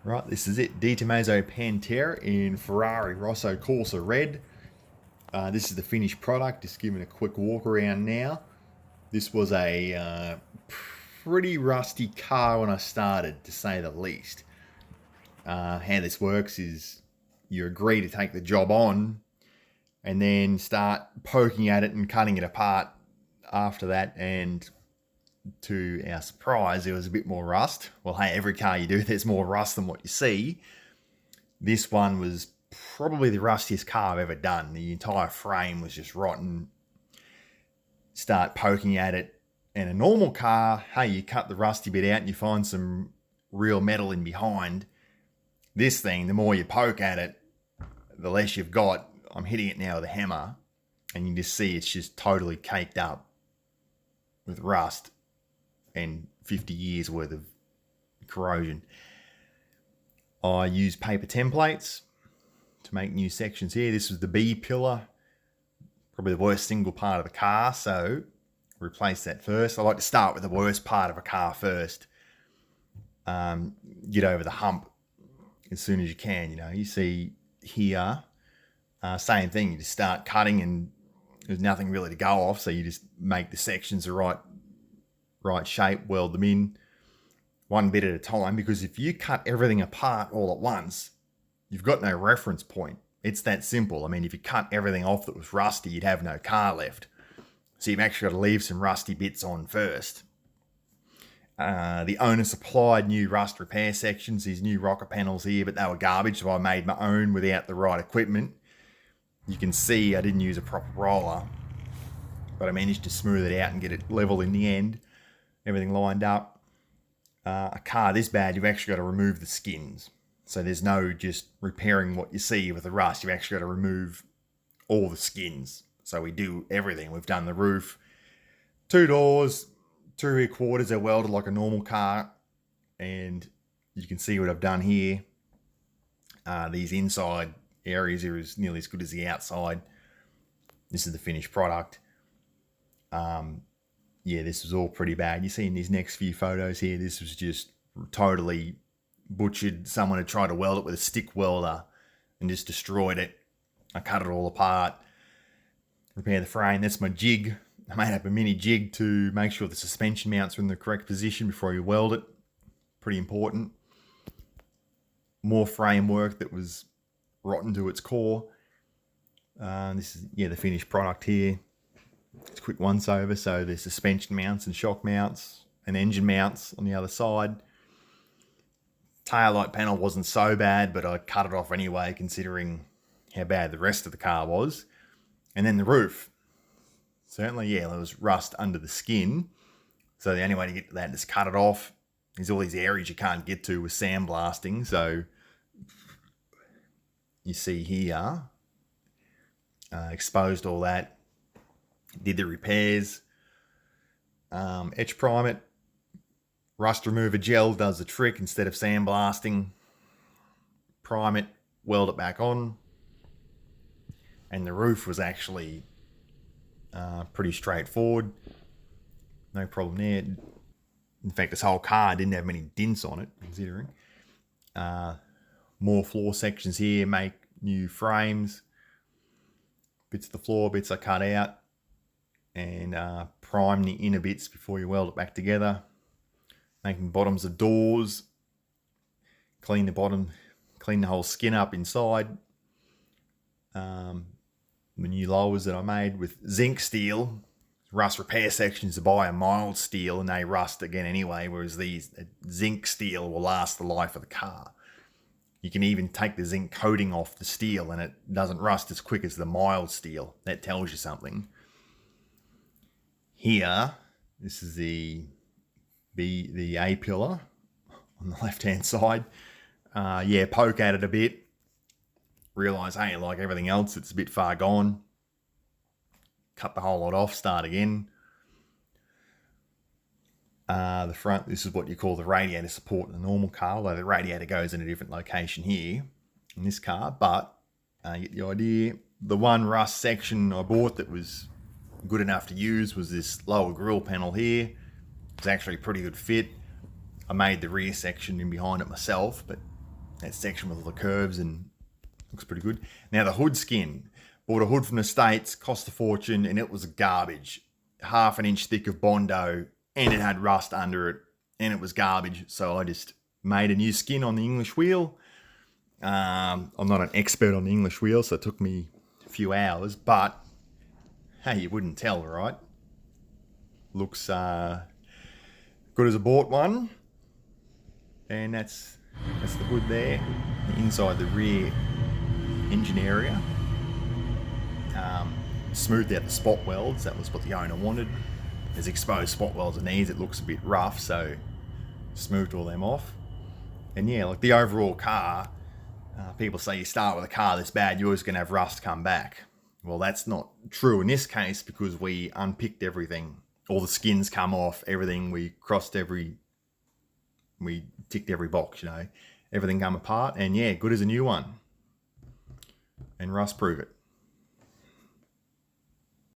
Right, this is it. Tomaso Pantera in Ferrari Rosso Corsa Red. This is the finished product. Just giving a quick walk around now. This was a pretty rusty car when I started, to say the least. How this works is you agree to take the job on and then start poking at it and cutting it apart after that. And to our surprise, there was a bit more rust. Well, hey, every car you do, there's more rust than what you see. This one was probably the rustiest car I've ever done. The entire frame was just rotten. Start poking at it. And a normal car, hey, you cut the rusty bit out and you find some real metal in behind. This thing, the more you poke at it, the less you've got. I'm hitting it now with a hammer, and you can just see it's just totally caked up with rust and 50 years worth of corrosion. I use paper templates to make new sections here. This was the B pillar, probably the worst single part of the car, so replace that first. I like to start with the worst part of a car first. Get over the hump as soon as you can. You know, you see here, same thing. You just start cutting and there's nothing really to go off, so you just make the sections the right shape, weld them in one bit at a time, because if you cut everything apart all at once, you've got no reference point. It's that simple. I mean, if you cut everything off that was rusty, you'd have no car left. So you've actually got to leave some rusty bits on first. The owner supplied new rust repair sections, these new rocker panels here, but they were garbage, so I made my own without the right equipment. You can see I didn't use a proper roller, but I managed to smooth it out and get it level in the end. Everything lined up. A car this bad, you've actually got to remove the skins. So there's no just repairing what you see with the rust. You've actually got to remove all the skins. So we do everything. We've done the roof, 2 doors, 2 rear quarters are welded like a normal car. And you can see what I've done here. These inside areas are nearly as good as the outside. This is the finished product. Yeah, this was all pretty bad. You see in these next few photos here, this was just totally butchered. Someone had tried to weld it with a stick welder and just destroyed it. I cut it all apart, repair the frame. That's my jig. I made up a mini jig to make sure the suspension mounts are in the correct position before you weld it. Pretty important. More framework that was rotten to its core. This is, yeah, the finished product here. It's a quick once over. So there's suspension mounts and shock mounts and engine mounts on the other side. Taillight panel wasn't so bad, but I cut it off anyway, considering how bad the rest of the car was. And then the roof. Certainly, yeah, there was rust under the skin. So the only way to get to that is cut it off. There's all these areas you can't get to with sandblasting. So you see here, exposed all that. Did the repairs, etch prime it, rust remover gel does the trick. Instead of sandblasting, prime it, weld it back on. And the roof was actually pretty straightforward. No problem there. In fact, this whole car didn't have many dents on it, considering. More floor sections here, make new frames. Bits of the floor, bits I cut out. And prime the inner bits before you weld it back together. Making bottoms of doors. Clean the bottom, clean the whole skin up inside. The new lowers that I made with zinc steel. Rust repair sections to buy a mild steel and they rust again anyway, whereas these zinc steel will last the life of the car. You can even take the zinc coating off the steel and it doesn't rust as quick as the mild steel. That tells you something. Here, this is the A pillar on the left-hand side. Yeah, poke at it a bit. Realise, hey, like everything else, it's a bit far gone. Cut the whole lot off, start again. The front, this is what you call the radiator support in a normal car, although the radiator goes in a different location here in this car, but you get the idea. The one rust section I bought that was good enough to use was this lower grille panel here. It's actually a pretty good fit. I made the rear section in behind it myself, but that section with all the curves, and looks pretty good. Now the hood skin. Bought a hood from the States, cost a fortune, and it was garbage. Half an inch thick of Bondo, and it had rust under it, and it was garbage. So I just made a new skin on the English wheel. I'm not an expert on the English wheel, so it took me a few hours, but hey, you wouldn't tell, right? Looks good as I bought one. And that's the hood there. Inside the rear engine area. Smoothed out the spot welds. That was what the owner wanted. There's exposed spot welds and these. It looks a bit rough, so smoothed all them off. And yeah, like the overall car, people say you start with a car that's bad, you're always going to have rust come back. Well, that's not true in this case because we unpicked everything. All the skins come off, everything. We ticked every box, you know. Everything come apart, and yeah, good as a new one. And rust proof it.